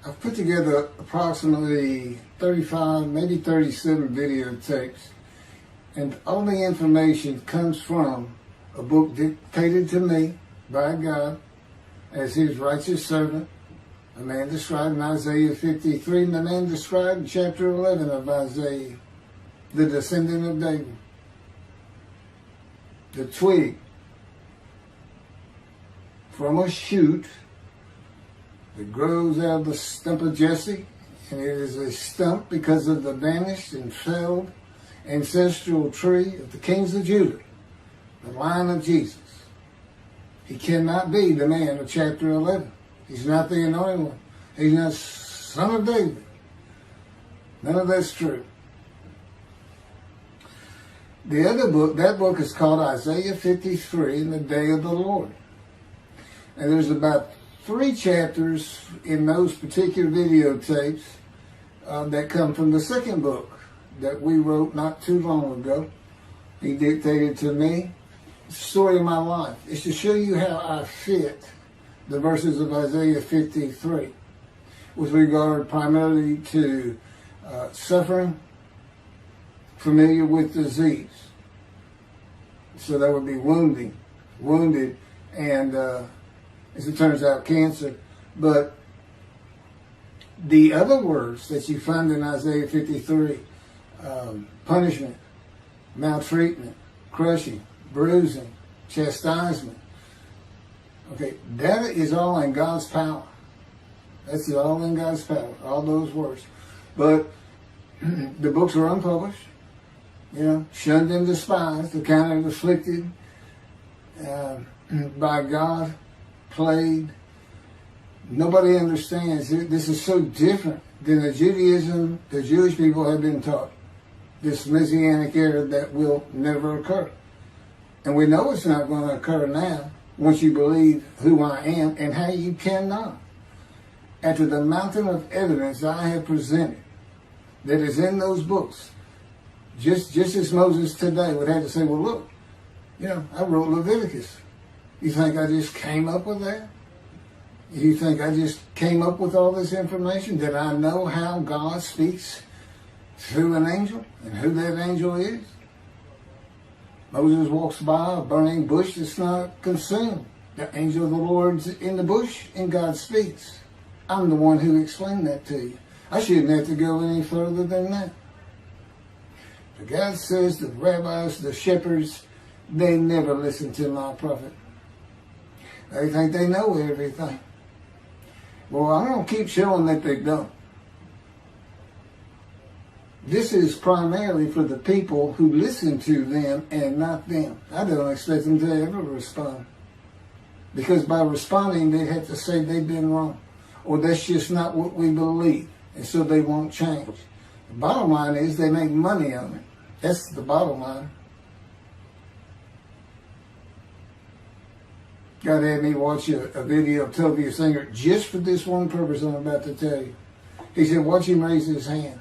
I've put together approximately 35, maybe 37 videotapes, and all the information comes from a book dictated to me by God as his righteous servant, a man described in Isaiah 53, and the man described in chapter 11 of Isaiah, the descendant of David, the twig from a shoot that grows out of the stump of Jesse, and it is a stump because of the vanished and failed ancestral tree of the kings of Judah, the line of Jesus. He cannot be the man of chapter 11. He's not the anointed one. He's not son of David. None of that's true. The other book, that book is called Isaiah 53 in the Day of the Lord. And there's about 3 chapters in those particular videotapes that come from the second book that we wrote not too long ago. He dictated to me. It's the story of my life. It's to show you how I fit the verses of Isaiah 53 with regard primarily to suffering, familiar with disease. So that would be wounded, and as it turns out, cancer. But the other words that you find in Isaiah 53, punishment, maltreatment, crushing, bruising, chastisement, okay, that is all in God's power. That's all in God's power, all those words. But the books are unpublished, shunned and despised, the kind of afflicted by God, plagued. Nobody understands. This is so different than the Judaism the Jewish people have been taught. This Messianic era that will never occur. And we know it's not going to occur now once you believe who I am and how you cannot. After the mountain of evidence I have presented that is in those books, just as Moses today would have to say, well, look, I wrote Leviticus. You think I just came up with that? You think I just came up with all this information? Did I know how God speaks through an angel and who that angel is? Moses walks by a burning bush that's not consumed. The angel of the Lord's in the bush and God speaks. I'm the one who explained that to you. I shouldn't have to go any further than that. But God says the rabbis, the shepherds, they never listen to my prophet. They think they know everything. Well, I'm going to keep showing that they don't. This is primarily for the people who listen to them and not them. I don't expect them to ever respond. Because by responding, they have to say they've been wrong. Or that's just not what we believe. And so they won't change. The bottom line is they make money on it. That's the bottom line. God had me watch a video of Toby Singer just for this one purpose I'm about to tell you. He said, watch him raise his hand.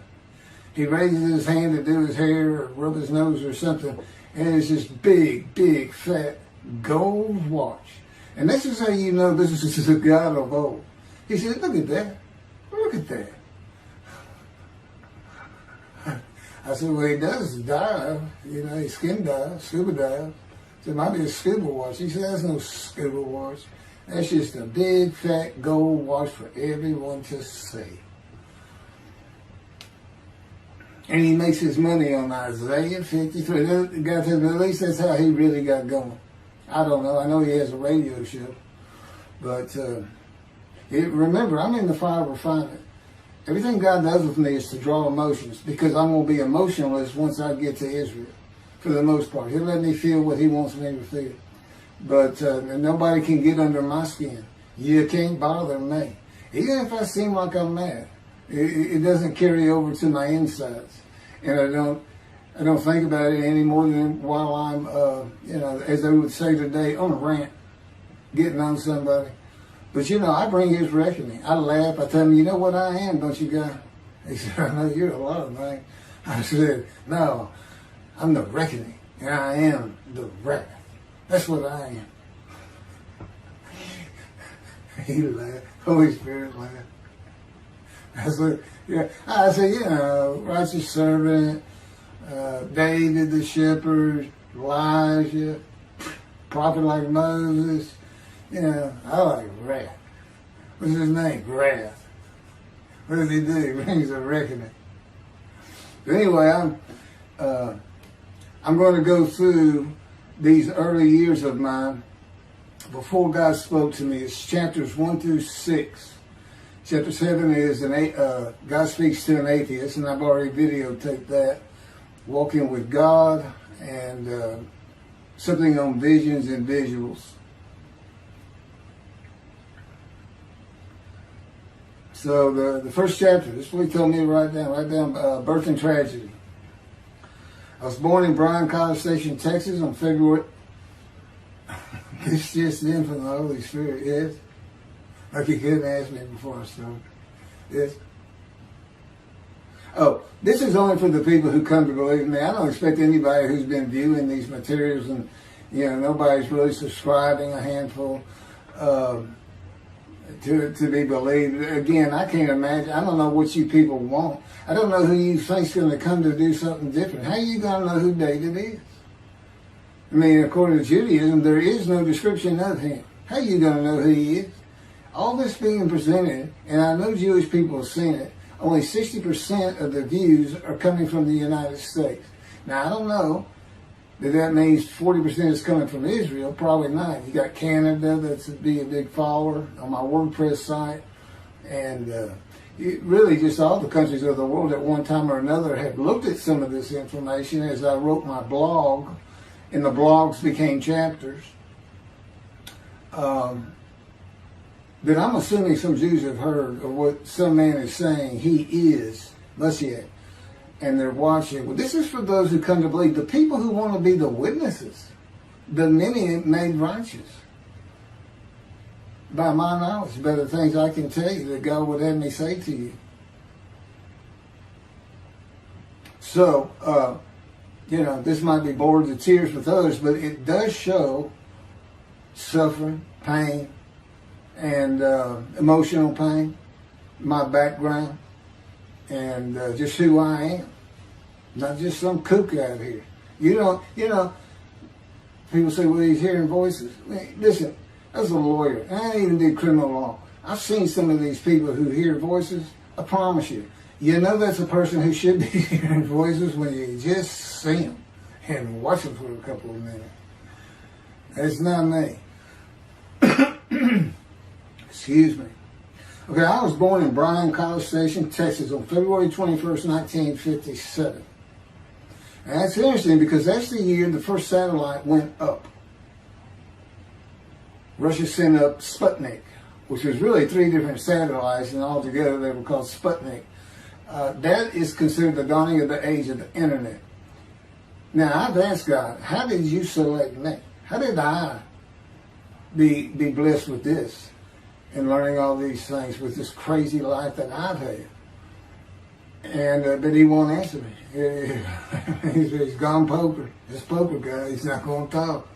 He raises his hand to do his hair or rub his nose or something, and it's this big, big, fat gold watch. And this is how you know this is a God of old. He said, look at that. Look at that. I said, well, he does dive. He skin dives, scuba dives. So it might be a scuba watch. He said, that's no scuba watch. That's just a big, fat gold watch for everyone to see. And he makes his money on Isaiah 53. God said, at least that's how he really got going. I don't know. I know he has a radio show. But remember, I'm in the fire refinement. Everything God does with me is to draw emotions because I'm going to be emotionless once I get to Israel. For the most part. He'll let me feel what he wants me to feel. But nobody can get under my skin. You can't bother me. Even if I seem like I'm mad, it doesn't carry over to my insides. And I don't think about it any more than while I'm, as they would say today, on a rant, getting on somebody. But I bring his reckoning. I laugh. I tell him, you know what I am, don't you, guy? He said, I know you're a lot of things. I said, no. I'm the reckoning, and I am the wrath. That's what I am. He laughed. Holy Spirit laughed. I said, yeah. I said, you know, righteous servant, David the shepherd, Elijah, prophet like Moses. You know, I like wrath. What's his name? Wrath. What does he do? He brings a reckoning. But anyway, I'm going to go through these early years of mine before God spoke to me. It's chapters 1 through 6. Chapter 7 is God speaks to an atheist, and I've already videotaped that. Walking with God, and something on visions and visuals. So the first chapter, this is what he told me to write down birth and tragedy. I was born in Bryan College Station, Texas on February. It's just in from the Holy Spirit, yes. Like you couldn't ask me before I started. Yes. Oh, this is only for the people who come to believe in me. I don't expect anybody who's been viewing these materials, and you know, nobody's really subscribing, a handful, to be believed. Again, I can't imagine. I don't know what you people want. I don't know who you think's going to come to do something different. How are you going to know who David is? I mean, according to Judaism, there is no description of him. How are you going to know who he is? All this being presented, and I know Jewish people have seen it, only 60% of the views are coming from the United States. Now, I don't know that means 40% is coming from Israel. Probably not. You got Canada, that's be a big follower on my WordPress site. And really just all the countries of the world at one time or another have looked at some of this information as I wrote my blog, and the blogs became chapters. Then I'm assuming some Jews have heard of what some man is saying he is Moshiach, and they're watching. Well, this is for those who come to believe, the people who want to be the witnesses, the many made righteous. By my knowledge, by the things I can tell you that God would have me say to you. So, you know, this might be bored to tears with others, but it does show suffering, pain, and emotional pain, my background, and just who I am. Not just some kook out here. You know, people say, well, he's hearing voices. Listen, as a lawyer, I ain't even did criminal law. I've seen some of these people who hear voices. I promise you, you know that's a person who should be hearing voices when you just see them and watch them for a couple of minutes. It's not me. Excuse me. Okay, I was born in Bryan College Station, Texas on February 21st, 1957. And that's interesting because that's the year the first satellite went up. Russia sent up Sputnik, which was really 3 different satellites, and altogether they were called Sputnik. That is considered the dawning of the age of the internet. Now, I've asked God, how did you select me? How did I be blessed with this and learning all these things with this crazy life that I've had? And but he won't answer me. He's gone poker. This poker guy, he's not going to talk.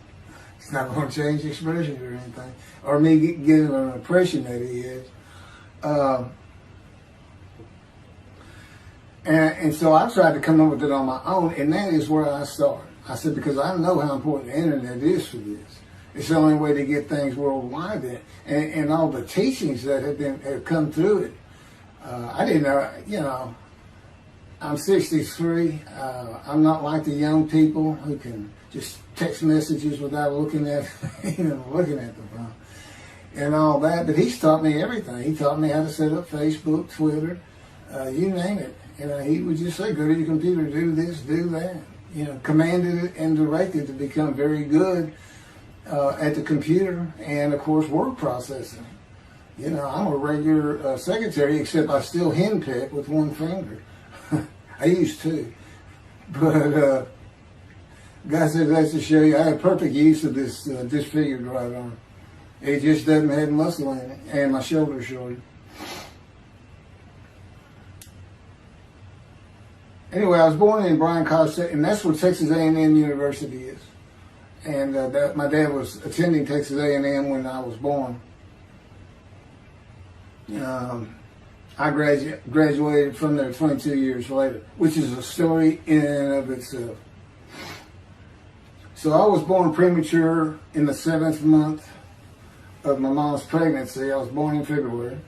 He's not going to change expressions or anything, or me getting an impression that he is. And so I tried to come up with it on my own, and that is where I started. I said, because I know how important the internet is for this. It's the only way to get things worldwide, and all the teachings that have come through it. I didn't know, you know, I'm 63. I'm not like the young people who can just text messages without looking at the phone and all that. But he's taught me everything. He taught me how to set up Facebook, Twitter, you name it. He would just say, go to your computer, do this, do that. You know, commanded and directed to become very good at the computer and, of course, word processing. You know, I'm a regular secretary, except I still henpeck with one finger. I used to. But God says that's to show you I have perfect use of this disfigured right arm. It just doesn't have muscle in it, and my shoulder's short. Anyway, I was born in Bryan College Station, and that's where Texas A&M University is. And my dad was attending Texas A&M when I was born. I graduated from there 22 years later, which is a story in and of itself. So I was born premature in the 7th month of my mom's pregnancy. I was born in February,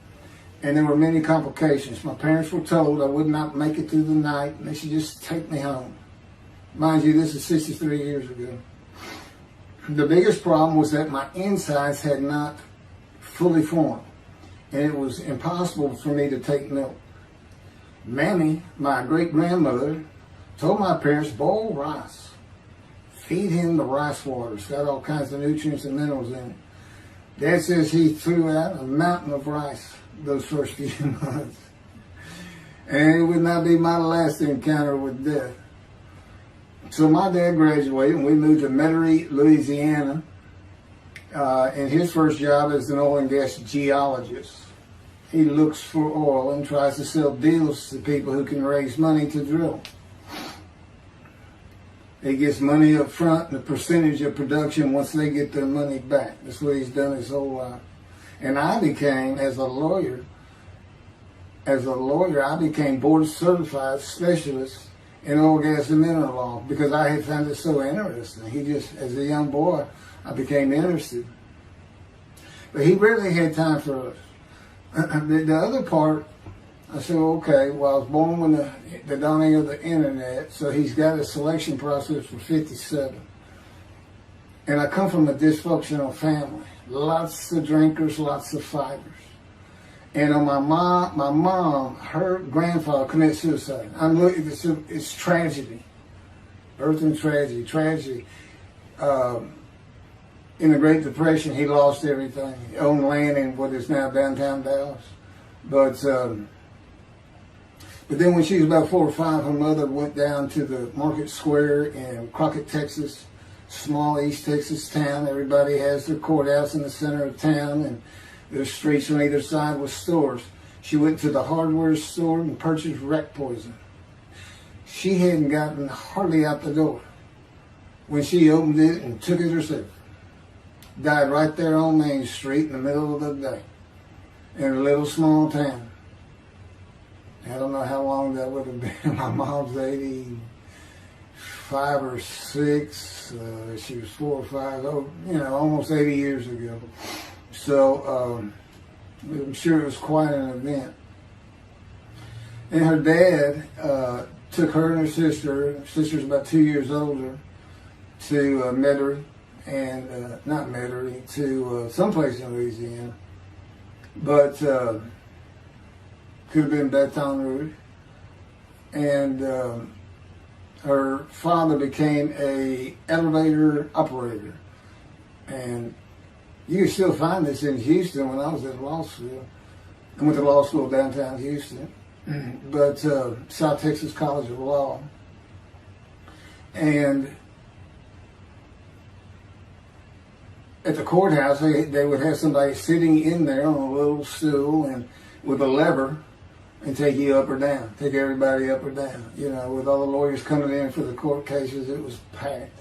and there were many complications. My parents were told I would not make it through the night, and they should just take me home. Mind you, this is 63 years ago. The biggest problem was that my insides had not fully formed, and it was impossible for me to take milk. Mamie, my great-grandmother, told my parents, boil rice. Feed him the rice water. It's got all kinds of nutrients and minerals in it. Dad says he threw out a mountain of rice those first few months. And it would not be my last encounter with death. So my dad graduated and we moved to Metairie, Louisiana. And his first job as an oil and gas geologist. He looks for oil and tries to sell deals to people who can raise money to drill. He gets money up front and a percentage of production once they get their money back. That's what he's done his whole life. And I became, as a lawyer, I became board certified specialist in oil, gas, and mineral law because I had found it so interesting. As a young boy, I became interested. But he rarely had time for us. The other part, I said, okay, well, I was born when the dawning of the internet, so he's got a selection process for 57. And I come from a dysfunctional family. Lots of drinkers, lots of fighters. And on my mom, her grandfather committed suicide. It's tragedy. Birth and tragedy. In the Great Depression, he lost everything. He owned land in what is now downtown Dallas. But then when she was about 4 or 5, her mother went down to the market square in Crockett, Texas, small East Texas town. Everybody has their courthouse in the center of town, and there's streets on either side with stores. She went to the hardware store and purchased wreck poison. She hadn't gotten hardly out the door when she opened it and took it herself. Died right there on Main Street in the middle of the day in a little small town. I don't know how long that would have been. My mom's 85 or 6. She was 4 or 5. Almost 80 years ago. So I'm sure it was quite an event. And her dad took her and her sister's about 2 years older, to Metairie, and not Metairie, to someplace in Louisiana. But could have been Baton Rouge. And her father became a elevator operator. And you can still find this in Houston. When I was at law school, I went to law school downtown Houston, but South Texas College of Law. And at the courthouse, they would have somebody sitting in there on a little stool and with a lever and take you up or down, take everybody up or down. With all the lawyers coming in for the court cases, it was packed.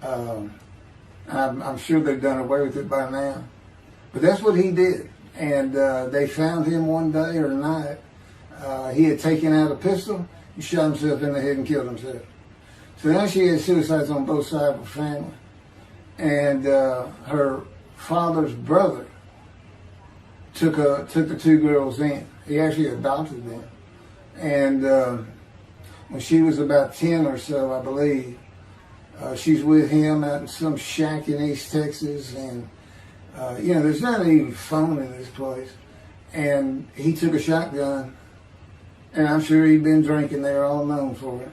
I'm sure they've done away with it by now. But that's what he did. And they found him one day or night. He had taken out a pistol, he shot himself in the head and killed himself. So now she had suicides on both sides of her family. And her father's brother took the 2 girls in. He actually adopted them. And when she was about 10 or so, I believe, she's with him out in some shack in East Texas. And, there's not even phone in this place. And he took a shotgun, and I'm sure he'd been drinking there, all known for it,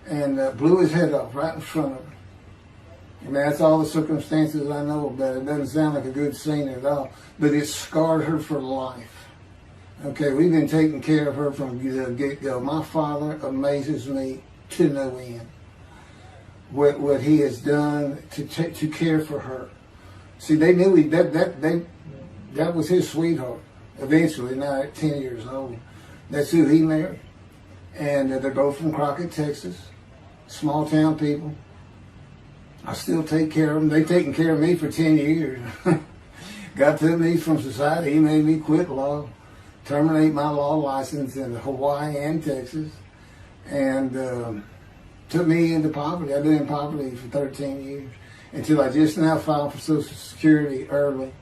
and blew his head off right in front of her. I mean, that's all the circumstances I know about it. It doesn't sound like a good scene at all, but it scarred her for life. Okay, we've been taking care of her from the get-go. My father amazes me to no end. What he has done to care for her. See, they knew that was his sweetheart. Eventually, now at 10 years old, that's who he married. And they're both from Crockett, Texas. Small town people. I still take care of them. They've taken care of me for 10 years. God took me from society. He made me quit law. terminate my law license in Hawaii and Texas, and took me into poverty. I've been in poverty for 13 years until I just now filed for Social Security early.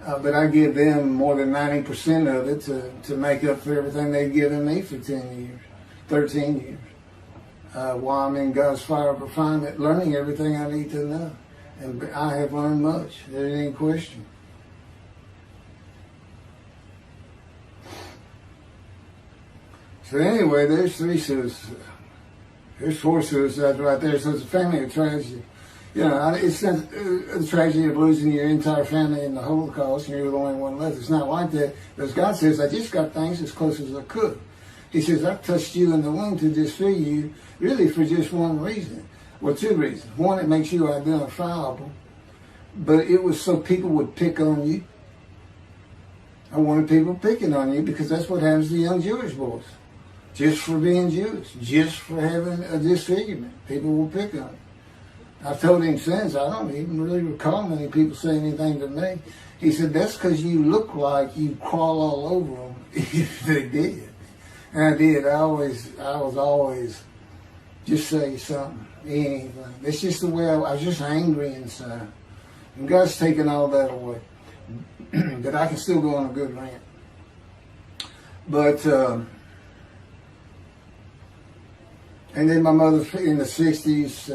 But I give them more than 90% of it to make up for everything they've given me for 13 years. While I'm in God's fire of refinement, learning everything I need to know. And I have learned much. There ain't any question. So anyway, there's 3 suicides. There's 4 suicides right there. So it's a family of tragedy. You know, it's not a tragedy of losing your entire family in the Holocaust and you're the only one left. It's not like that. Because God says, I just got things as close as I could. He says, I touched you in the womb to disfigure you, really for just one reason. Well, 2 reasons. One, it makes you identifiable. But it was so people would pick on you. I wanted people picking on you because that's what happens to young Jewish boys. Just for being Jewish, just for having a disfigurement. People will pick on you. I've told him since, I don't even really recall many people saying anything to me. He said, that's because you look like you crawl all over them if they did. And I did. I was always just say something, anything. That's just the way I was just angry inside. And God's taken all that away. But I can still go on a good rant. But, and then my mother in the 60s,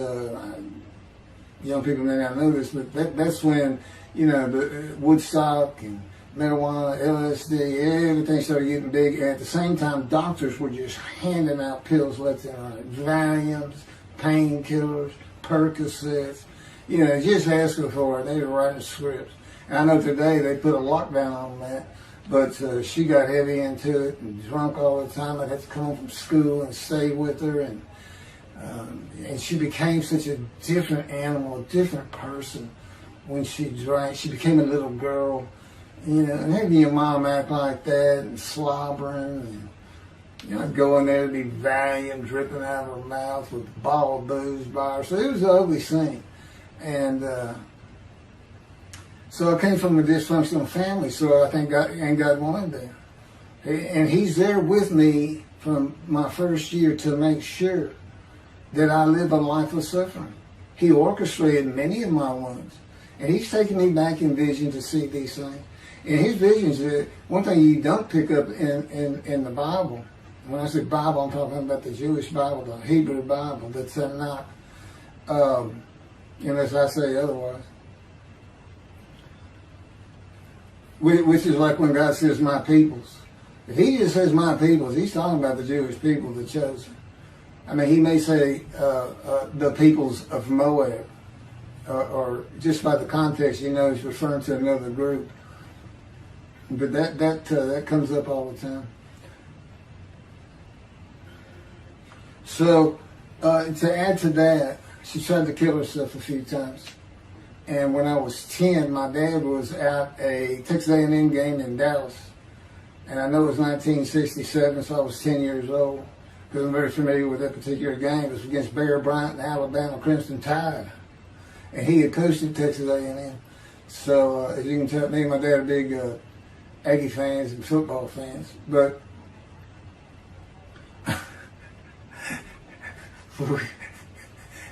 young people may not know this, but that's when, you know, the Woodstock and marijuana, LSD, everything started getting big. And at the same time, doctors were just handing out pills left and right. Valiums, painkillers, Percocets, you know, just asking for it. They were writing scripts. And I know today they put a lockdown on that, but she got heavy into it and drunk all the time. I'd have to come home from school and stay with her, and she became such a different animal, a different person when she drank. She became a little girl, you know, and having your mom act like that and slobbering, and, you know, going there to be Valium dripping out of her mouth with a bottle of booze by her. So it was an ugly scene. And so I came from a dysfunctional family, so I think God wanted that. And He's there with me from my first year to make sure that I live a life of suffering. He orchestrated many of my wounds. And He's taken me back in vision to see these things. And His visions, one thing you don't pick up in the Bible, when I say Bible, I'm talking about the Jewish Bible, the Hebrew Bible, that's not, unless I say otherwise. Which is like when God says, my peoples. If He just says my peoples, He's talking about the Jewish people, the chosen. I mean, He may say the peoples of Moab, or just by the context, you know, He's referring to another group. But that comes up all the time. So to add to that, she tried to kill herself a few times. And when I was 10, my dad was at a Texas A&M game in Dallas. And I know it was 1967, so I was 10 years old. Because I'm very familiar with that particular game. It was against Bear Bryant and Alabama Crimson Tide. And he had coached at Texas A&M. So as you can tell, me and my dad are big Aggie fans and football fans. But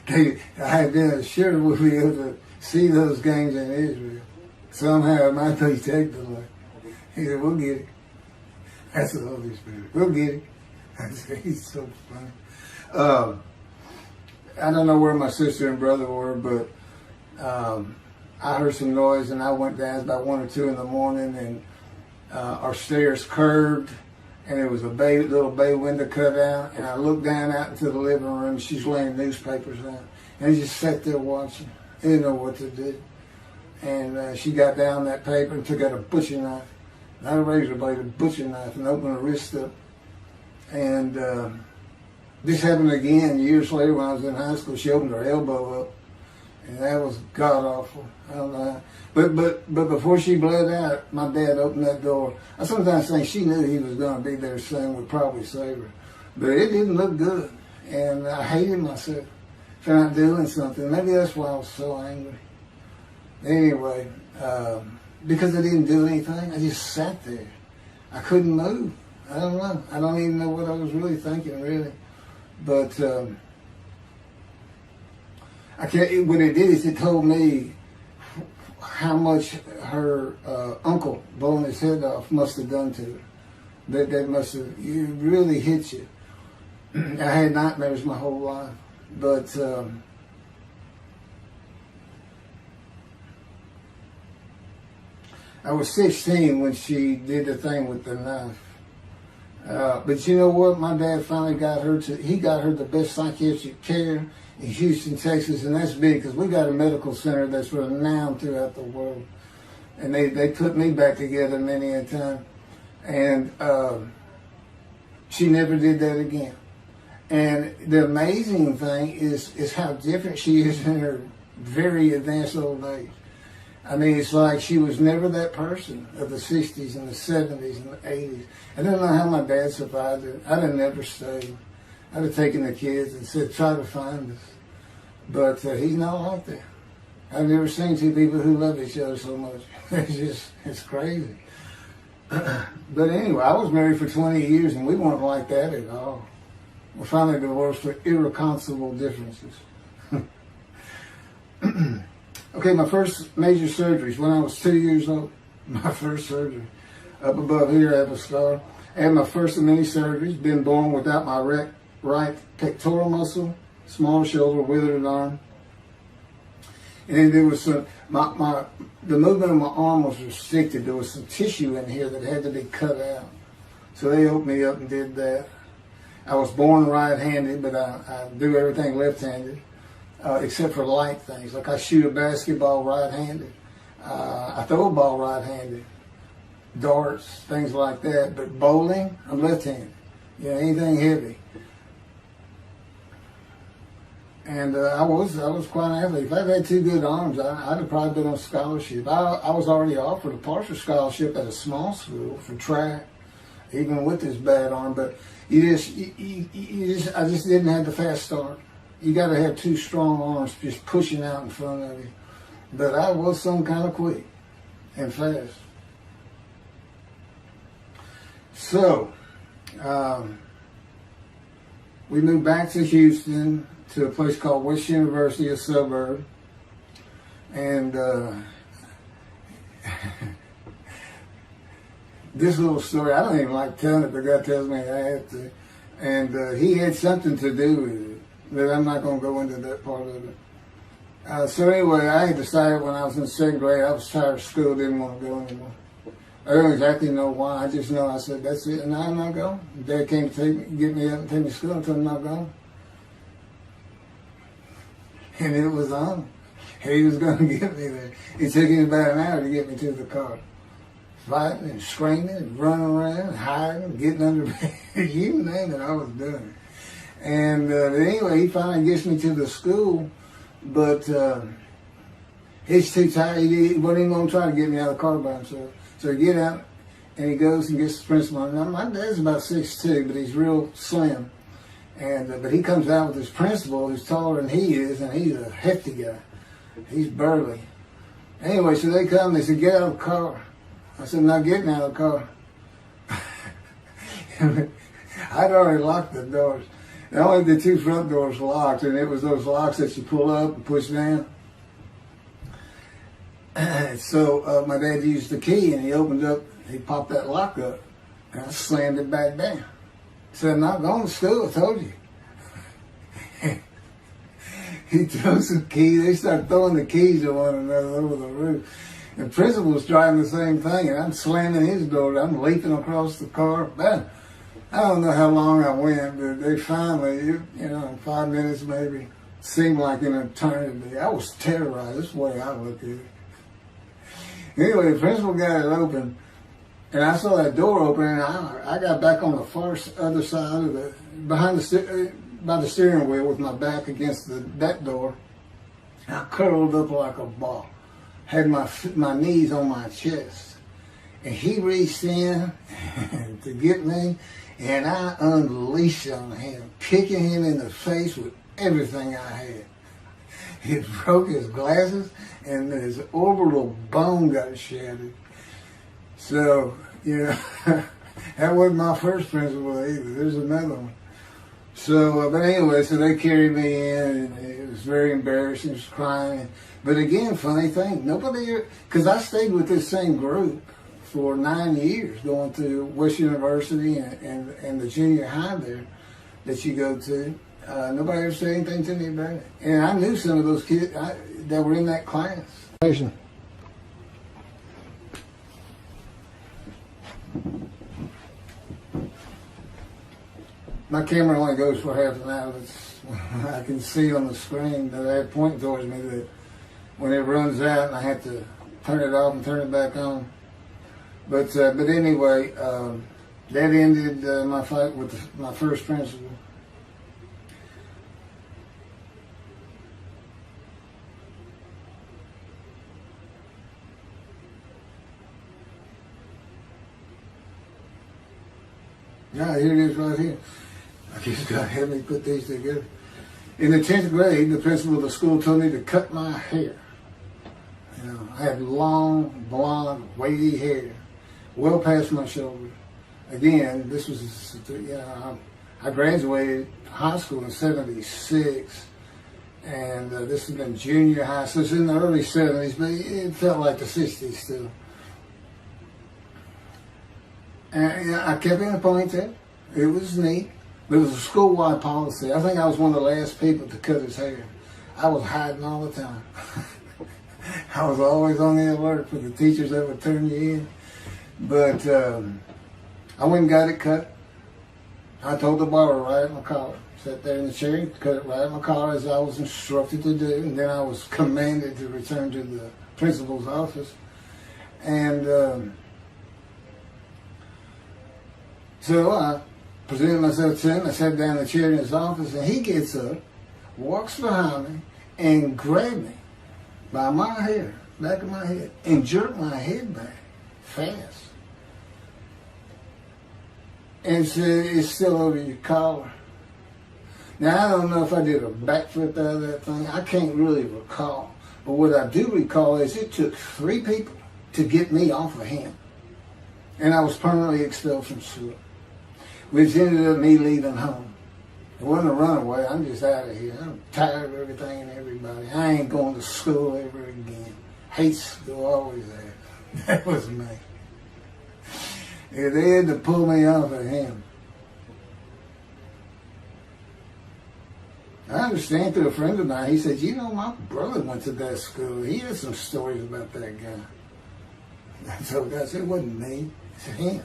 I had been assured we'd be able to see those games in Israel. Somehow it might be technically. He said, we'll get it. That's the Holy Spirit. We'll get it. I said, he's so funny. I don't know where my sister and brother were, but I heard some noise and I went down. It was about 1 or 2 in the morning, and our stairs curved, and there was a little bay window cut out, and I looked down out into the living room. She's laying newspapers out, and I just sat there watching. I didn't know what to do. And she got down that paper and took out a butcher knife, not a razor blade, a butcher knife, and opened her wrist up. And this happened again years later when I was in high school. She opened her elbow up, and that was god awful. I don't know how. But before she bled out, my dad opened that door. I sometimes think she knew he was going to be there soon, would probably save her. But it didn't look good, and I hated myself for not doing something. Maybe that's why I was so angry. Anyway, because I didn't do anything, I just sat there. I couldn't move. I don't know. I don't even know what I was really thinking, really. But I can't. What it did is it told me how much her uncle blowing his head off must have done to her. That must have really hit you. I had nightmares my whole life, but I was 16 when she did the thing with the knife. But you know what? My dad finally got her he got her the best psychiatric care in Houston, Texas, and that's big because we got a medical center that's renowned throughout the world. And they put me back together many a time. And she never did that again. And the amazing thing is how different she is in her very advanced old age. I mean, it's like she was never that person of the 60s and the 70s and the 80s. I don't know how my dad survived it. I'd have never stayed. I'd have taken the kids and said, try to find us. But he's not like that. I've never seen two people who love each other so much. It's crazy. But anyway, I was married for 20 years and we weren't like that at all. We're finally divorced for irreconcilable differences. Okay, my first major surgeries when I was 2 years old. My first surgery. Up above here, I have a scar. I had my first of many surgeries. Been born without my right pectoral muscle, small shoulder, withered arm. And there was some, the movement of my arm was restricted. There was some tissue in here that had to be cut out. So they opened me up and did that. I was born right-handed, but I do everything left-handed. Except for light things. Like I shoot a basketball right-handed. I throw a ball right-handed. Darts, things like that. But bowling, I'm left-handed. You know, anything heavy. And I was quite an athlete. If I'd had two good arms, I'd have probably been on scholarship. I was already offered a partial scholarship at a small school for track, even with this bad arm. But I just didn't have the fast start. You got to have two strong arms just pushing out in front of you. But I was some kind of quick and fast. So, we moved back to Houston to a place called West University, a suburb. And this little story, I don't even like telling it, but God tells me I have to. And he had something to do with it. But I'm not going to go into that part of it. So anyway, I had decided when I was in second grade, I was tired of school, didn't want to go anymore. I don't exactly know why. I just know I said, that's it, and I'm not going. Dad came to get me up and take me to school until I'm not going. And it was on. He was going to get me there. It took him about an hour to get me to the car. Fighting and screaming and running around and hiding, getting under bed. You name it, I was doing it. And anyway, he finally gets me to the school, but he's too tired. He wasn't even going to try to get me out of the car by himself. So he get out, and he goes and gets the principal. Now, my dad's about 6'2", but he's real slim. And but he comes out with his principal, who's taller than he is, and he's a hefty guy. He's burly. Anyway, so they come, they said, get out of the car. I said, I'm not getting out of the car. I'd already locked the doors. And only the two front doors locked, and it was those locks that you pull up and push down. So my dad used the key, and he opened up, he popped that lock up, and I slammed it back down. I said, I'm not going to school, I told you. He threw some keys, they started throwing the keys at one another over the roof. And the principal was driving the same thing, and I'm slamming his door, I'm leaping across the car. Man, I don't know how long I went, but they finally, you know, in 5 minutes maybe, seemed like an eternity. I was terrorized, that's the way I looked at it. Anyway, the principal got it open, and I saw that door open, and I got back on the far other side of the, by the steering wheel with my back against that door. I curled up like a ball, had my knees on my chest, and he reached in to get me, and I unleashed on him, kicking him in the face with everything I had. It broke his glasses, and his orbital bone got shattered. So, you know, That wasn't my first principal either. There's another one. So, but anyway, so they carried me in, and it was very embarrassing. I was crying. But again, funny thing, nobody, because I stayed with this same group for 9 years, going to West University and the junior high there that you go to. Nobody ever said anything to me about it. And I knew some of those kids that were in that class. My camera only goes for half an hour. I can see on the screen that I had pointing towards me that when it runs out and I have to turn it off and turn it back on. But anyway, that ended my fight with my first principal. Yeah, here it is right here. I guess God had me put these together. In the 10th grade, the principal of the school told me to cut my hair. You know, I had long, blonde, wavy hair, well past my shoulders. Again, this was, I graduated high school in '76, and this has been junior high, so it's in the early '70s, but it felt like the '60s still. And I kept it in a ponytail. It was neat. But it was a school-wide policy. I think I was one of the last people to cut his hair. I was hiding all the time. I was always on the alert for the teachers that would turn you in. But I went and got it cut. I told the barber right at my collar. Sat there in the chair and cut it right at my collar as I was instructed to do. And then I was commanded to return to the principal's office. And so I presented myself to him. I sat down in the chair in his office, and he gets up, walks behind me, and grabbed me by my hair, back of my head, and jerked my head back fast. And said, "It's still over your collar." Now, I don't know if I did a backflip out of that thing. I can't really recall. But what I do recall is it took 3 people to get me off of him. And I was permanently expelled from school, which ended up me leaving home. It wasn't a runaway. I'm just out of here. I'm tired of everything and everybody. I ain't going to school ever again. Hate school, always there. That was me. Yeah, they had to pull me off of him. I understand through a friend of mine, he said, "You know, my brother went to that school. He had some stories about that guy." So I said, "It wasn't me. It's him."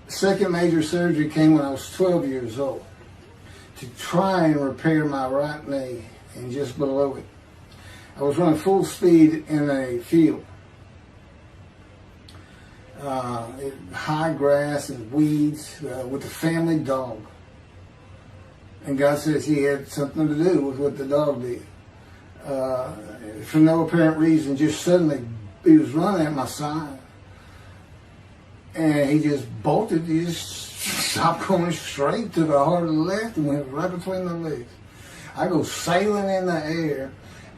Second major surgery came when I was 12 years old to try and repair my right knee and just below it. I was running full speed in a field. High grass and weeds with a family dog. And God says he had something to do with what the dog did. For no apparent reason, just suddenly he was running at my side. And he just bolted. He just stopped going straight to the heart of the left and went right between the legs. I go sailing in the air,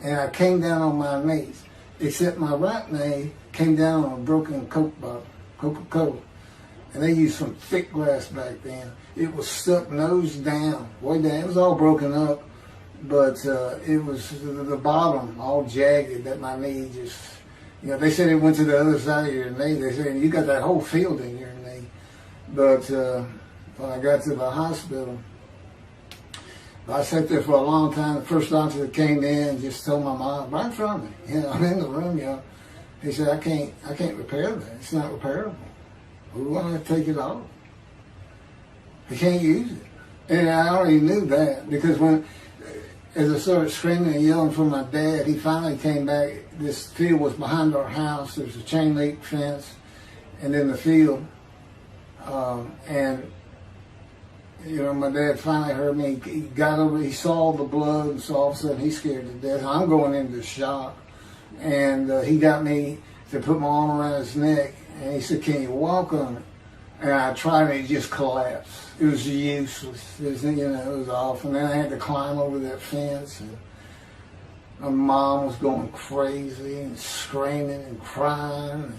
and I came down on my knees. Except my right knee came down on a broken Coke bottle, Coca-Cola. And they used some thick glass back then. It was stuck nose down, way down. It was all broken up, but it was the bottom all jagged that my knee just... You know, they said it went to the other side of your knee. They said, "You got that whole field in your knee." But when I got to the hospital, I sat there for a long time. The first doctor that came in just told my mom, right in front of me, you know, I'm in the room, you know. He said, I can't repair that. It's not repairable. We want to take it off. I can't use it. And I already knew that because as I started screaming and yelling for my dad, he finally came back. This field was behind our house. There was a chain link fence, and then the field. And you know, my dad finally heard me. He got over. He saw the blood, and so all of a sudden he's scared to death. I'm going into shock, and he got me to put my arm around his neck, and he said, "Can you walk on it?" And I tried, and it just collapsed. It was useless. It was, you know, it was awful. And then I had to climb over that fence, and my mom was going crazy and screaming and crying.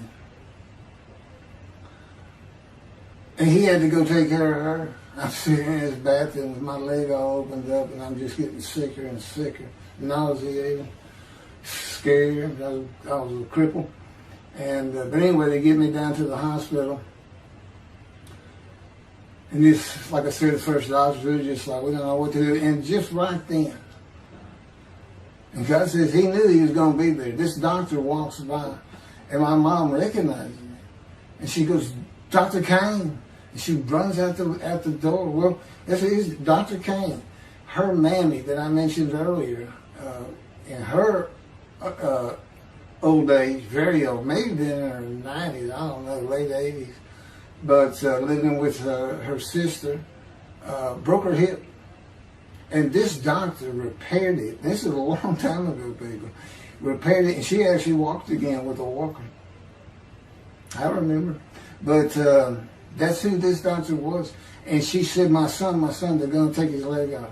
And he had to go take care of her. I'm sitting in his bathroom with my leg all opened up, and I'm just getting sicker and sicker, nauseated, scared. I was a cripple. And but anyway, they get me down to the hospital. And this, like I said, the first doctors were just like, we don't know what to do. And just right then, and God says he knew he was going to be there. This doctor walks by, and my mom recognizes me. And she goes, Dr. Kane. And she runs out the door. Well, this is Dr. Kane. Her Mamie that I mentioned earlier, in her old age, very old, maybe been in her 90s, I don't know, late 80s, but living with her sister, broke her hip. And this doctor repaired it. This is a long time ago, people. Repaired it, and she actually walked again with a walker. I remember. But that's who this doctor was. And she said, my son, they're going to take his leg off.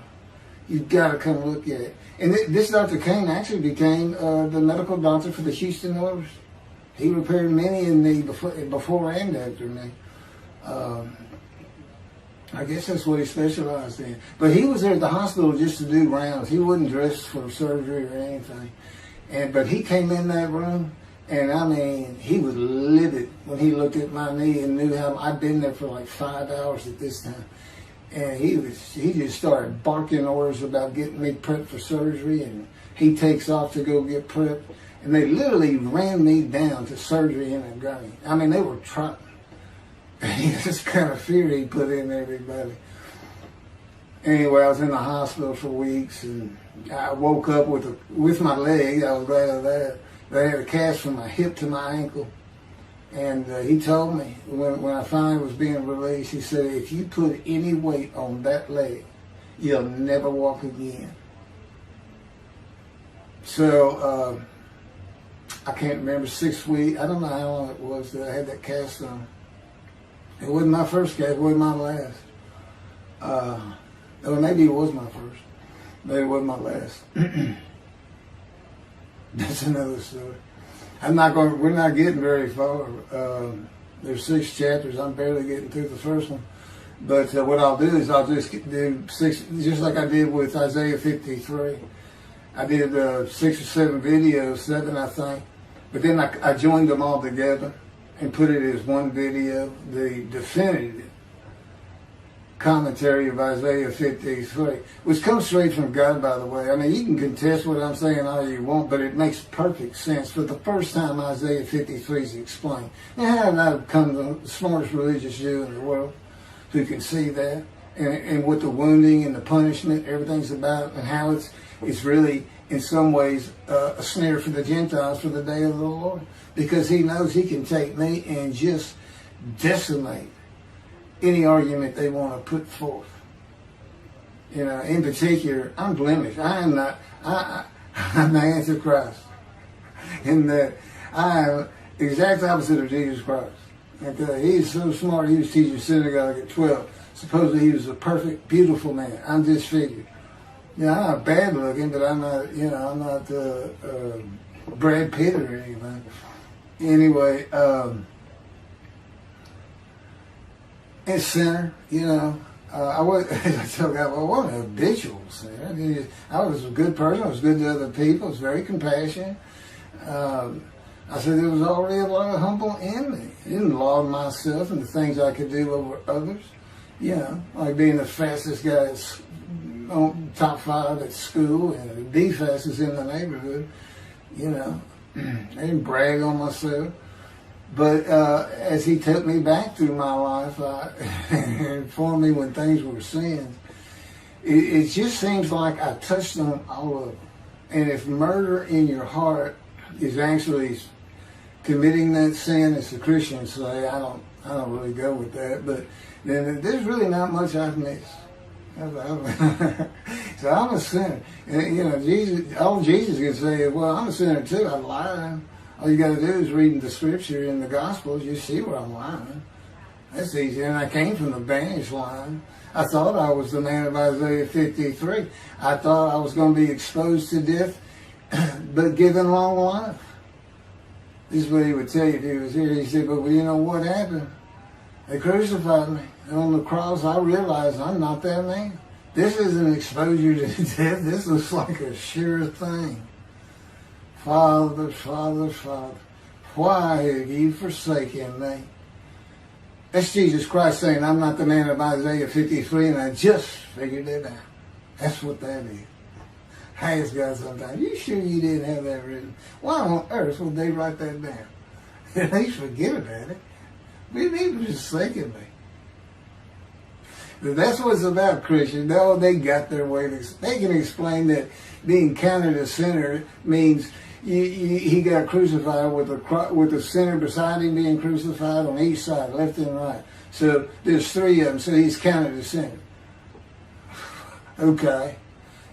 You've got to come look at it. And this Dr. Kane actually became the medical doctor for the Houston Oilers. He repaired many in the before and after me. I guess that's what he specialized in. But he was there at the hospital just to do rounds. He wasn't dressed for surgery or anything. But he came in that room, and I mean, he was livid when he looked at my knee and knew how I'd been there for like 5 hours at this time. And he just started barking orders about getting me prepped for surgery, and he takes off to go get prepped. And they literally ran me down to surgery in a gurney. I mean, they were trying. This kind of fear he put in everybody. Anyway, I was in the hospital for weeks, and I woke up with my leg. I was glad of that. They had a cast from my hip to my ankle. And he told me, when I finally was being released, he said, if you put any weight on that leg, you'll never walk again. So, I can't remember, 6 weeks. I don't know how long it was that I had that cast on. It wasn't my first cast, it wasn't my last. Or maybe it was my first, but it wasn't my last. That's another story. We're not getting very far. There's 6 chapters. I'm barely getting through the first one. But what I'll do is I'll just do 6, just like I did with Isaiah 53. I did 6 or 7 videos, 7 I think. But then I joined them all together and put it as one video, the definitive commentary of Isaiah 53, which comes straight from God, by the way. I mean, you can contest what I'm saying all you want, but it makes perfect sense. For the first time, Isaiah 53 is explained. Now, how did I become the smartest religious Jew in the world who can see that? And what the wounding and the punishment, everything's about, and how it's really, in some ways, a snare for the Gentiles for the day of the Lord. Because he knows he can take me and just decimate any argument they want to put forth. You know, in particular, I'm blemished. I'm the Antichrist. In that I am the exact opposite of Jesus Christ. And, he's so smart, he was teaching synagogue at 12. Supposedly he was a perfect, beautiful man. I'm disfigured. You know, I'm not bad looking, but I'm not, I'm not Brad Pitt or anything. Anyway, and sinner, I wasn't a habitual sinner. I was a good person. I was good to other people. I was very compassionate. I said there was already a lot of humble in me. I didn't laud myself and the things I could do over others. Like being the fastest guy on top 5 at school and the fastest in the neighborhood. I didn't brag on myself. But as he took me back through my life and informed me when things were sins, it just seems like I touched on all of them. And if murder in your heart is actually committing that sin, as the Christians say, I don't really go with that. But then there's really not much I've missed. So I'm a sinner. And, all Jesus can say is, well, I'm a sinner too. I'm lying. All you got to do is read the scripture in the Gospels. You see where I'm lying. That's easy. And I came from the banished line. I thought I was the man of Isaiah 53. I thought I was going to be exposed to death, but given long life. This is what he would tell you if he was here. He said, but you know what happened? They crucified me. And on the cross, I realized I'm not that man. This isn't exposure to death. This looks like a sure thing. Father, Father, Father, why have you forsaken me? That's Jesus Christ saying, I'm not the man of Isaiah 53, and I just figured it out. That's what that is. I ask God sometimes, you sure you didn't have that written? Why on earth would they write that down? At least forget about it. We need to forsaken me. But that's what it's about, Christians. Oh, they got their way. They can explain that being counted a sinner means he got crucified with the sinner beside him being crucified on each side, left and right. So there's three of them, so he's counted a sinner. Okay.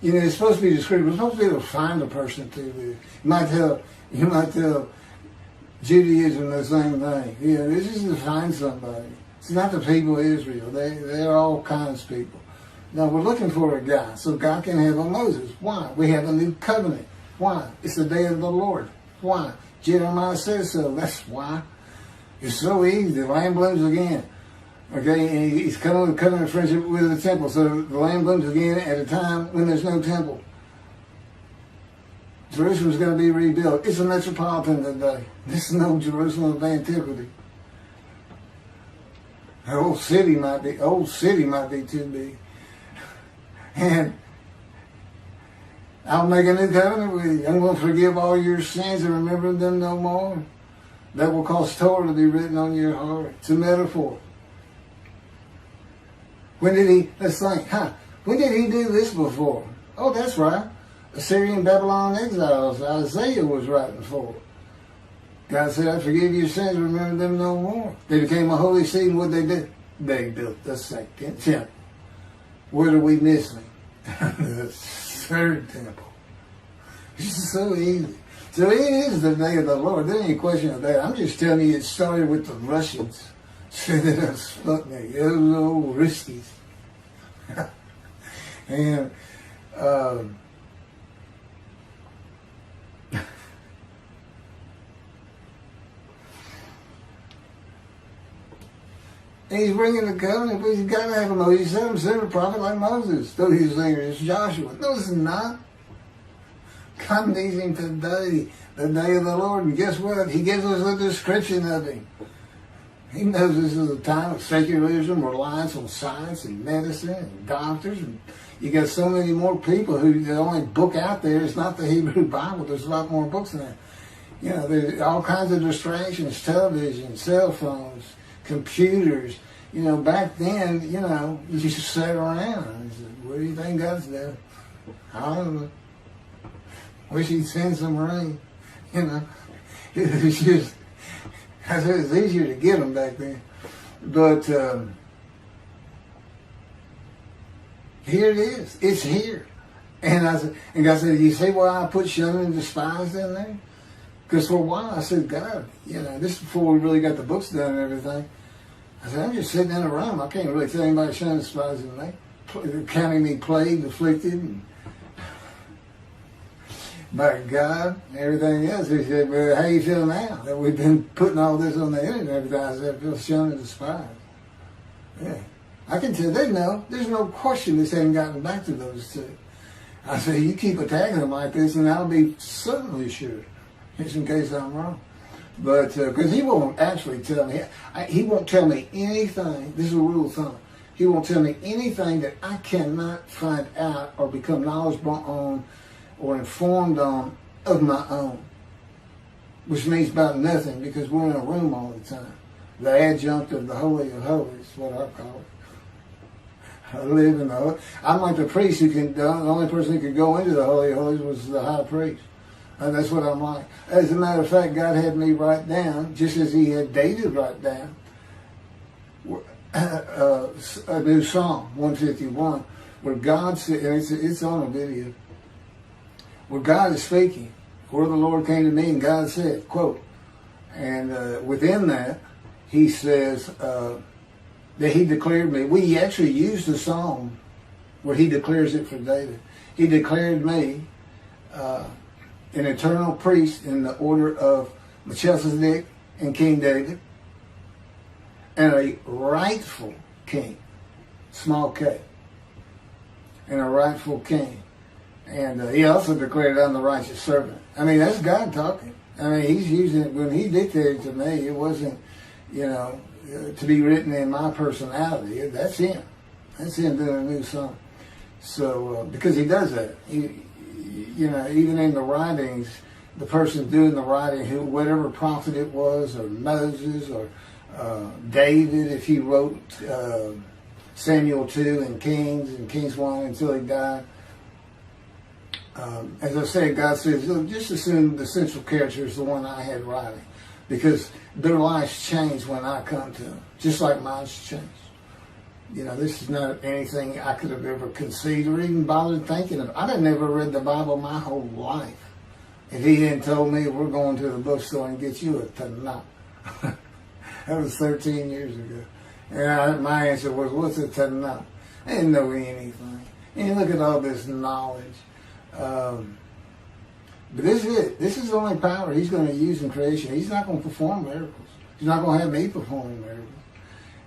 You know, it's supposed to be descriptive. We're supposed to be able to find a person through this. You might tell Judaism the same thing. You know, this is to find somebody. It's not the people of Israel. They're all kinds of people. Now, we're looking for a guy, so God can have a Moses. Why? We have a new covenant. Why? It's the day of the Lord. Why? Jeremiah says so. That's why. It's so easy. The lamb blooms again. Okay, and he's coming in friendship with the temple. So the lamb blooms again at a time when there's no temple. Jerusalem's going to be rebuilt. It's a metropolitan today. This is no Jerusalem of antiquity. The old city might be too big. And I'll make a new covenant with you. I'm going to forgive all your sins and remember them no more. That will cause Torah to be written on your heart. It's a metaphor. When did he do this before? Oh, that's right. Assyrian Babylon exiles, Isaiah was writing for. God said, I forgive your sins, remember them no more. They became a holy seed, and what they did? They built the second temple. What are we missing? The third temple. It's so easy. So it is the day of the Lord. There ain't any question of that. I'm just telling you it started with the Russians. Sending us Sputnik. Those old riskies. And and he's bringing the covenant, but he's got to have a Moses. He said him send a prophet like Moses. So he's saying it's Joshua. No, it's not. God needs him today, the day of the Lord. And guess what? He gives us a description of him. He knows this is a time of secularism, reliance on science and medicine and doctors. And you got so many more people who the only book out there is not the Hebrew Bible. There's a lot more books than that. You know, there's all kinds of distractions, television, cell phones, computers. You know, back then, you know, you just sat around and said, what do you think God's doing? I don't know. Wish he'd send some rain. You know, it's just, I said it's easier to get them back then. But here it is. It's here. And God said, you see why I put shunned and despised in there? Because for a while I said, God, you know, this is before we really got the books done and everything. I said, I'm just sitting in a room. I can't really tell anybody shunned and despising me. Counting me plagued, afflicted, and by God, and everything else. He said, well, how you feel now that we've been putting all this on the internet and everything? I said, I feel shunned and despised. Yeah. I can tell they know. There's no question this hasn't gotten back to those two. I said, you keep attacking them like this and I'll be certainly sure, just in case I'm wrong. But, because he won't actually tell me, he won't tell me anything, this is a rule of thumb, he won't tell me anything that I cannot find out or become knowledgeable on or informed on of my own, which means about nothing because we're in a room all the time. The adjunct of the Holy of Holies, what I call it. I live in the, I'm like the priest who can, the only person who could go into the Holy of Holies was the high priest. And that's what I'm like. As a matter of fact, God had me write down, just as he had David write down, a new Psalm, 151, where God said, and it's on a video, where God is speaking, where the Lord came to me and God said, quote, and within that, he says that he declared me. We actually used the psalm where he declares it for David. He declared me an eternal priest in the order of Melchizedek and King David. and a rightful king, small k, and a rightful king. And he also declared, I'm the righteous servant. I mean, that's God talking. I mean, he's using it. When he dictated to me, it wasn't, to be written in my personality. That's him. That's him doing a new song. So, because he does that. Even in the writings, the person doing the writing, whatever prophet it was, or Moses, or David, if he wrote Samuel 2 and Kings 1 until he died. As I said, God says, just assume the central character is the one I had writing, because their lives change when I come to them, just like mine's changed. This is not anything I could have ever conceived or even bothered thinking of. I'd have never read the Bible my whole life if he hadn't told me, we're going to the bookstore and get you a Tanakh. That was 13 years ago. And my answer was, what's a Tanakh? I didn't know anything. And look at all this knowledge. But this is it. This is the only power he's going to use in creation. He's not going to perform miracles. He's not going to have me performing miracles.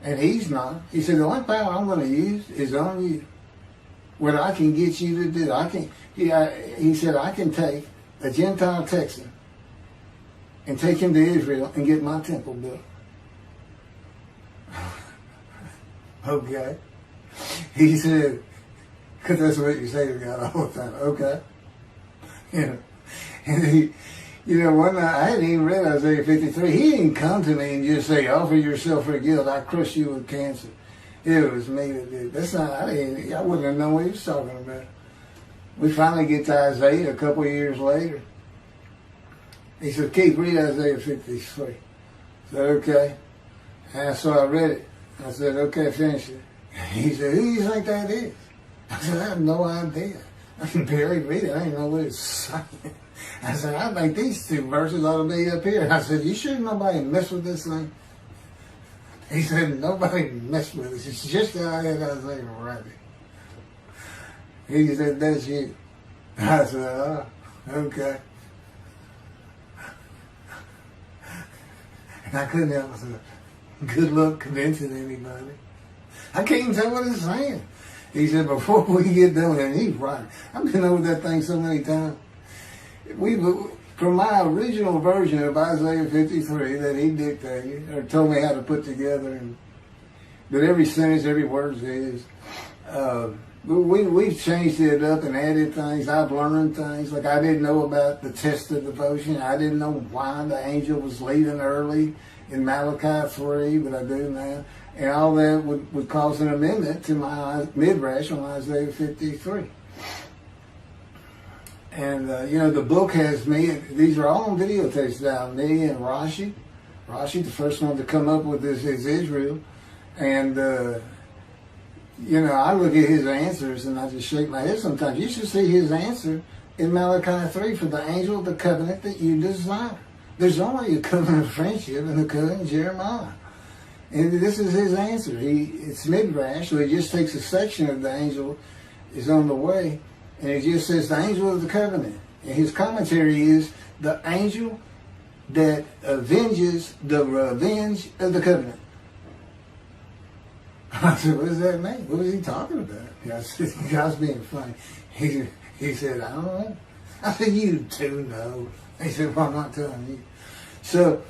And he's not. He said, the only power I'm going to use is on you. What I can get you to do. He said, I can take a Gentile Texan and take him to Israel and get my temple built. Okay. He said, because that's what you say to God all the time. Okay. And one night, I hadn't even read Isaiah 53. He didn't come to me and just say, offer yourself for guilt. I crush you with cancer. It was me that did. That's not, I wouldn't have known what he was talking about. We finally get to Isaiah a couple of years later. He said, Keith, read Isaiah 53. I said, okay. And so I read it. I said, okay, finish it. He said, who do you think that is? I said, I have no idea. I can barely read it. I didn't know what it's saying. I said, I think these two verses ought to be up here. I said, you sure nobody messed with this thing? He said, nobody messed with it. It's just how I had Isaiah write it. He said, that's you. I said, oh, okay. And I couldn't help myself. Good luck convincing anybody. I can't even tell what it's saying. He said, before we get done, and he's right. I've been over that thing so many times. From my original version of Isaiah 53 that he dictated, or told me how to put together, but every sentence, every word is, we've changed it up and added things. I've learned things. Like I didn't know about the test of devotion. I didn't know why the angel was leaving early in Malachi 3, but I do now. And all that would cause an amendment to my midrash on Isaiah 53. And, the book has me, these are all on videotapes now, me and Rashi. Rashi, the first one to come up with this is Israel. And, I look at his answers and I just shake my head sometimes. You should see his answer in Malachi 3 for the angel of the covenant that you desire. There's only a covenant of friendship and a covenant of Jeremiah. And this is his answer. It's midrash, so he just takes a section of the angel is on the way, and it just says the angel of the covenant. And his commentary is the angel that avenges the revenge of the covenant. I said, what does that mean? What was he talking about? I said, God's being funny. He said, I don't know. I said, you do know. He said, well, I'm not telling you. So,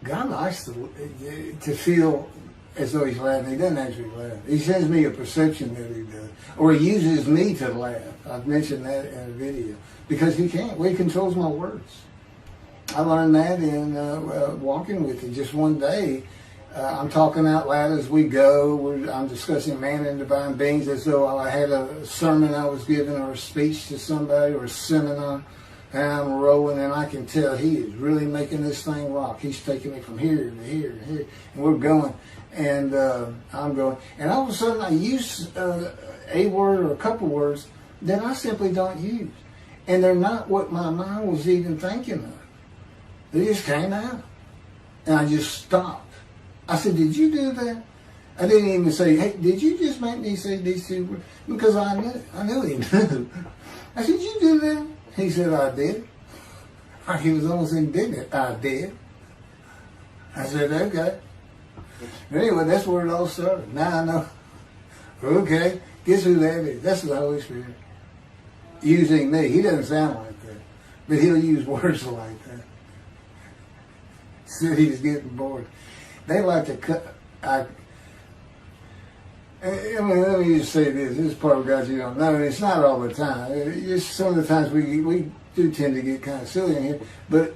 God likes to feel as though he's laughing. He doesn't actually laugh. He sends me a perception that he does. Or he uses me to laugh. I've mentioned that in a video. Because he can't. Well, he controls my words. I learned that in walking with him. Just one day, I'm talking out loud as we go. I'm discussing man and divine beings as though I had a sermon I was giving or a speech to somebody or a seminar. And I'm rolling, and I can tell he is really making this thing rock. He's taking it from here to here to here, and we're going. And I'm going. And all of a sudden, I use a word or a couple words that I simply don't use. And they're not what my mind was even thinking of. They just came out. And I just stopped. I said, did you do that? I didn't even say, hey, did you just make me say these two words? Because I knew he knew. I said, did you do that? He said, I did. He was almost indignant. I did. I said, okay. But anyway, that's where it all started. Now I know. Okay, guess who that is? That's the Holy Spirit using me. He doesn't sound like that, but he'll use words like that. So he's getting bored. They like to cut. I mean, let me just say this. This is part of God you don't know. And it's not all the time. It's some of the times we do tend to get kind of silly in here. But,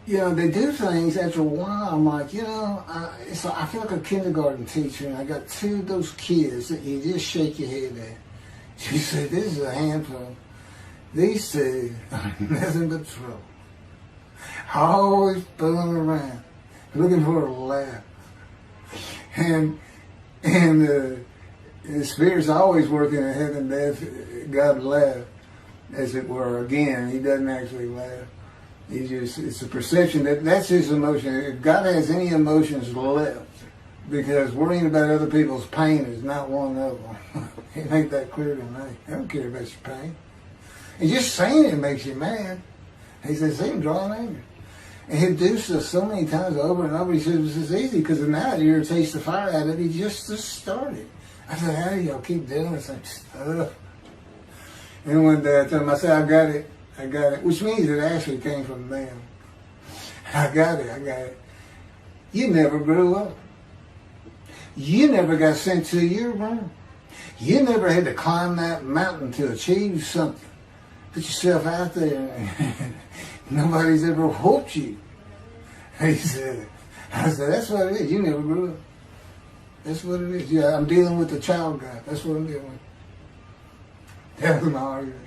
you know, they do things after a while. I'm like, you know, I feel like a kindergarten teacher. And I got two of those kids that you just shake your head at. She said, this is a handful. These two are nothing but trouble. Always fooling around, looking for a laugh. And the Spirit's always working in heaven, death, God laugh, as it were. Again, he doesn't actually laugh. He just, it's a perception that's his emotion. If God has any emotions left, because worrying about other people's pain is not one of them. He made that clear to me. I don't care about your pain. And just saying it makes you mad. He says, see him drawing anger. And he'll do so many times over and over. He says, it's easy because now it irritates the fire out of it. He just started. I said, how do y'all keep doing this stuff? And one day I told him, I said, I got it. Which means it actually came from them. I got it. You never grew up. You never got sent to your room. You never had to climb that mountain to achieve something. Put yourself out there. Nobody's ever whooped you. He said, I said, that's what it is. You never grew up. That's what it is. Yeah, I'm dealing with the child God. That's what I'm dealing with. That was my argument.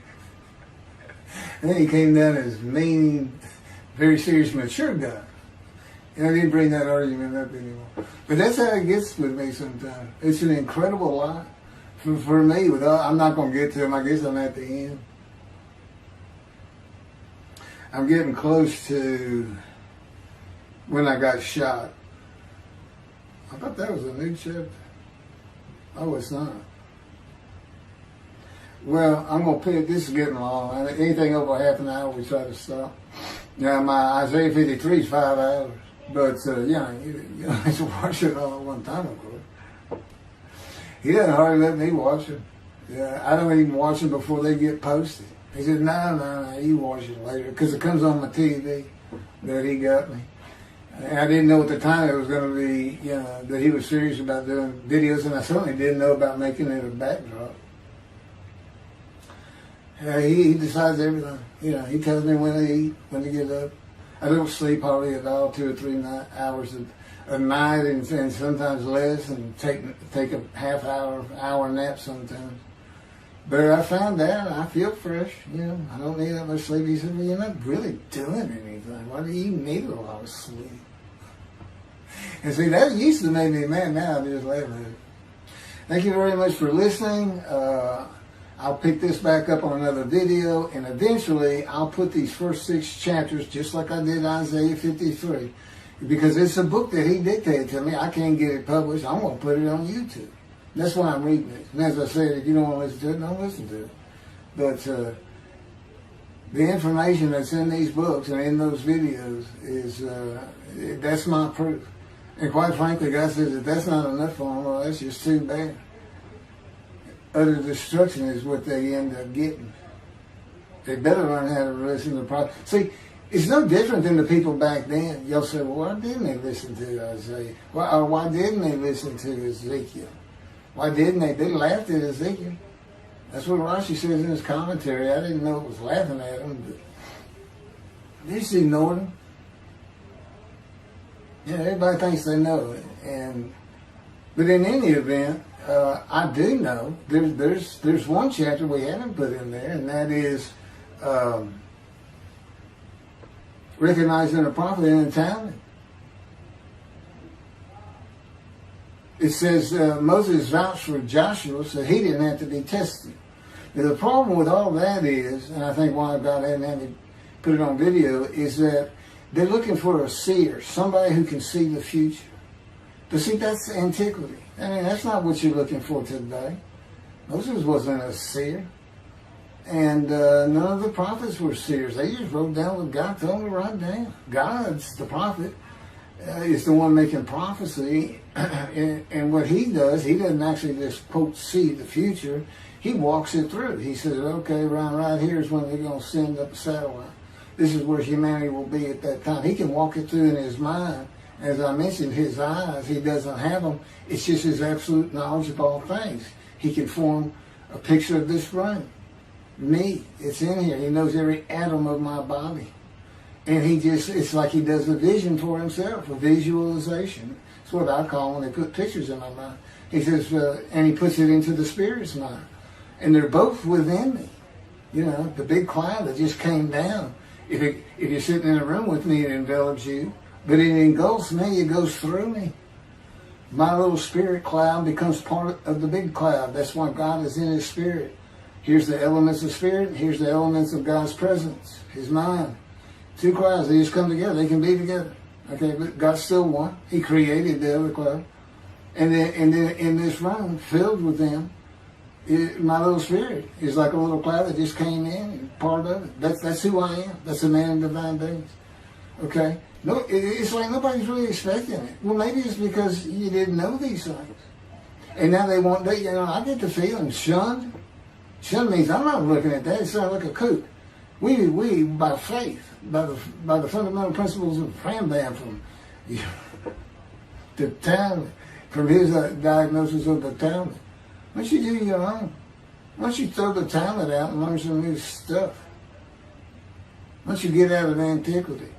And then he came down as mean, very serious, mature guy. And I didn't bring that argument up anymore. But that's how it gets with me sometimes. It's an incredible lot. For me, I'm not going to get to him. I guess I'm at the end. I'm getting close to when I got shot. I thought that was a new chapter. Oh, it's not. Well, I'm going to pick, this is getting long. Anything over half an hour, we try to stop. Now, my Isaiah 53 is 5 hours. But, you don't have to watch it all at one time, of course. He doesn't hardly let me watch it. Yeah, I don't even watch them before they get posted. He said, no, you watch it later. Because it comes on my TV that he got me. And I didn't know at the time it was going to be, that he was serious about doing videos. And I certainly didn't know about making it a backdrop. He decides everything. He tells me when to eat, when to get up. I don't sleep hardly at all, 2 or 3 hours a night, and sometimes less, and take a half hour nap sometimes. But I found out I feel fresh. I don't need that much sleep. He said, well, you're not really doing anything. Why do you need a lot of sleep? And see, that used to make me mad. Now I just laugh at it. Thank you very much for listening. I'll pick this back up on another video, and eventually I'll put these first 6 chapters, just like I did Isaiah 53, because it's a book that he dictated to me. I can't get it published. I'm going to put it on YouTube. That's why I'm reading it. And as I said, if you don't want to listen to it, don't listen to it. But the information that's in these books and in those videos is, that's my proof. And quite frankly, God says, if that's not enough for them, well, that's just too bad. Utter destruction is what they end up getting. They better learn how to listen to the prophet. See, it's no different than the people back then. You'll say, well, why didn't they listen to Isaiah? Why didn't they listen to Ezekiel? Why didn't they? They laughed at Ezekiel. That's what Rashi says in his commentary. I didn't know it was laughing at him, but they just ignored him. Everybody thinks they know it. But in any event, I do know there's one chapter we haven't put in there, and that is recognizing a prophet in a town. It says Moses vouched for Joshua, so he didn't have to be tested. Now, the problem with all that is, and I think why God hadn't had to put it on video, is that they're looking for a seer, somebody who can see the future. But see, that's antiquity. I mean, that's not what you're looking for today. Moses wasn't a seer. And none of the prophets were seers. They just wrote down what God told them to write down. God's the prophet. Is the one making prophecy. And what he does, he doesn't actually just, quote, see the future. He walks it through. He says, okay, right here is when they're going to send up a satellite. This is where humanity will be at that time. He can walk it through in his mind. As I mentioned, his eyes, he doesn't have them. It's just his absolute knowledge of all things. He can form a picture of this room. Me, it's in here. He knows every atom of my body. And it's like he does a vision for himself, a visualization. It's what I call when they put pictures in my mind. He says, and he puts it into the spirit's mind. And they're both within me. You know, the big cloud that just came down. If you're sitting in a room with me, it envelops you. But it engulfs me, it goes through me. My little spirit cloud becomes part of the big cloud. That's why God is in his spirit. Here's the elements of spirit, here's the elements of God's presence, his mind. Two clouds, they just come together, they can be together. Okay, but God's still one. He created the other cloud. And then in this room, filled with them, my little spirit is like a little cloud that just came in and part of it. That's who I am. That's a man in divine beings. Okay? No, it's like nobody's really expecting it. Well, maybe it's because you didn't know these things. And now they want, I get the feeling, shunned. Shunned means I'm not looking at that. It sounds like a kook. We by faith, by the fundamental principles of Rambam from the talent, from his diagnosis of the talent. Why don't you do your own? Why don't you throw the talent out and learn some new stuff? Why don't you get out of antiquity?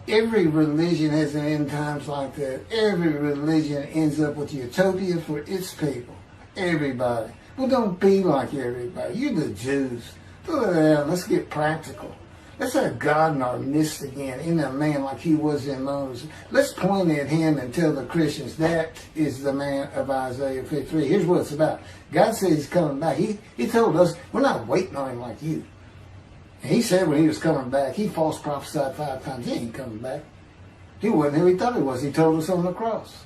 Every religion has an end times like that. Every religion ends up with utopia for its people. Everybody. Well, don't be like everybody. You're the Jews. Throw that out. Let's get practical. Let's have God in our midst again, in a man like he was in Moses. Let's point at him and tell the Christians that is the man of Isaiah 53. Here's what it's about. God said he's coming back. He told us we're not waiting on him like you. And he said when he was coming back, he false prophesied 5 times. He ain't coming back. He wasn't who he thought he was. He told us on the cross.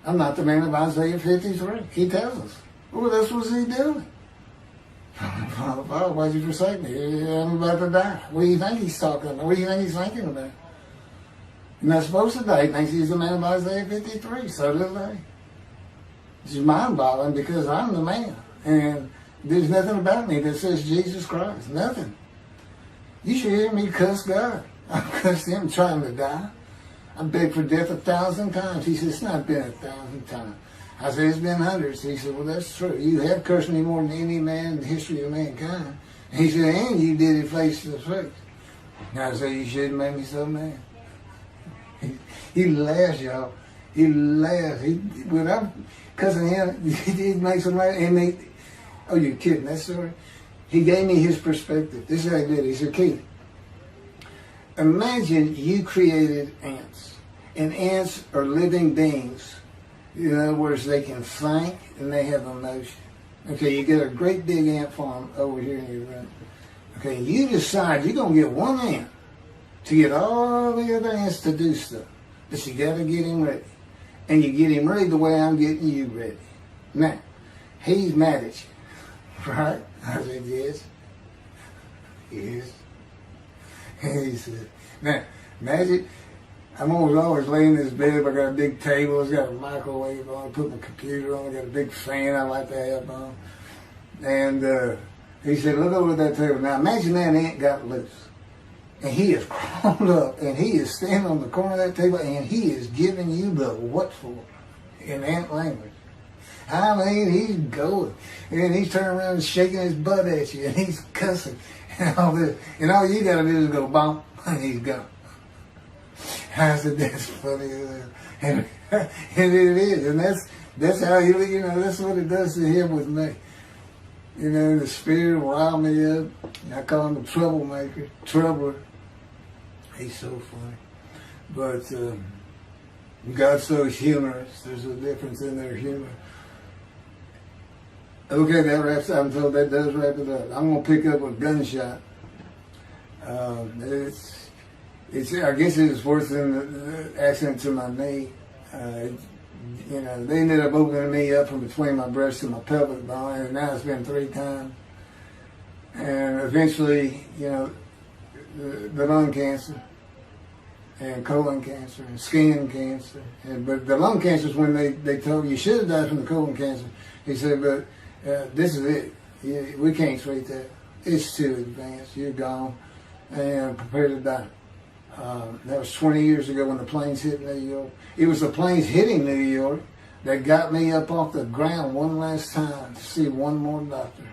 I'm not the man of Isaiah 53. He tells us. Well, that's what he doing. Father, why'd you forsake me? I'm about to die. What do you think he's talking about? What do you think he's thinking about? He's not supposed to die. He thinks he's the man of Isaiah 53. So do they. It's mind-boggling because I'm the man. And there's nothing about me that says Jesus Christ. Nothing. You should hear me cuss God. I cussed him trying to die. I begged for death 1,000 times. He said, it's not been 1,000 times. I said, it's been hundreds. He said, well, that's true. You have cursed me more than any man in the history of mankind. And he said, and you did it face to face. And I said, you shouldn't make me so mad. He laughs, y'all. He laughs. When I'm cussing him, he makes him laugh. And oh, you're kidding, that story? He gave me his perspective. This is how he did it. He said, Keith, imagine you created ants. And ants are living beings. In other words, they can think and they have emotion. Okay, you get a great big ant farm over here in your room. Okay, you decide you're going to get one ant to get all the other ants to do stuff. But you got to get him ready. And you get him ready the way I'm getting you ready. Now, he's mad at you. Right? I said, yes. Yes. And he said, now, imagine, I'm always laying in this bed. I got a big table. It's got a microwave on. I put my computer on. I got a big fan I like to have on. And he said, look over at that table. Now, imagine that ant got loose. And he is crawled up. And he is standing on the corner of that table. And he is giving you the what for in ant language. I mean, he's going. And he's turning around and shaking his butt at you. And he's cussing. And all this. And all you got to do is go, bump. And he's gone. I said, that's funny. And it is. And that's how he, that's what it does to him with me. The spirit will rile me up. I call him a troublemaker, troubler. He's so funny. But God's so humorous. There's a difference in their humor. Okay, that wraps up. I'm told that does wrap it up. I'm going to pick up a gunshot. I guess it was worse than the accident to my knee. They ended up opening me up from between my breast and my pelvic bone, and now it's been 3 times. And eventually, the lung cancer and colon cancer and skin cancer. But the lung cancer is when they told you should have died from the colon cancer. He said, but this is it. We can't treat that. It's too advanced. You're gone and prepare to die. That was 20 years ago when the planes hit New York. It was the planes hitting New York that got me up off the ground one last time to see one more doctor.